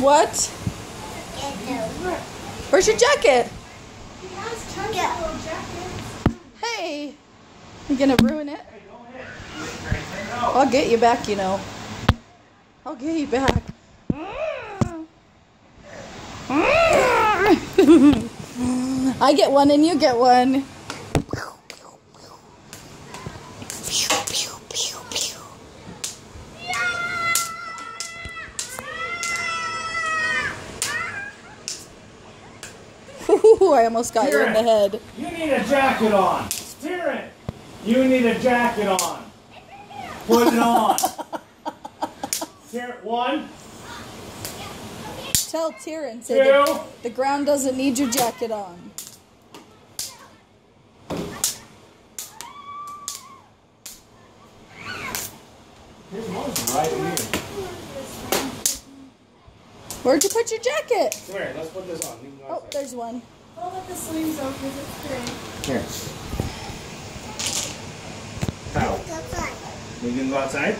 What? Where's your jacket? Hey, you gonna ruin it? I'll get you back, you know. I'll get you back. I get one and you get one. Ooh, I almost got you in the head. You need a jacket on. Tyrion, you need a jacket on. Put it on. Tyrion, 1. Tell Tyrion, say the ground doesn't need your jacket on. Here's one right here. Where'd you put your jacket? Come here, let's put this on. Oh, there's one. I'll let the sleeves open because it's great. Here. How? You can go outside?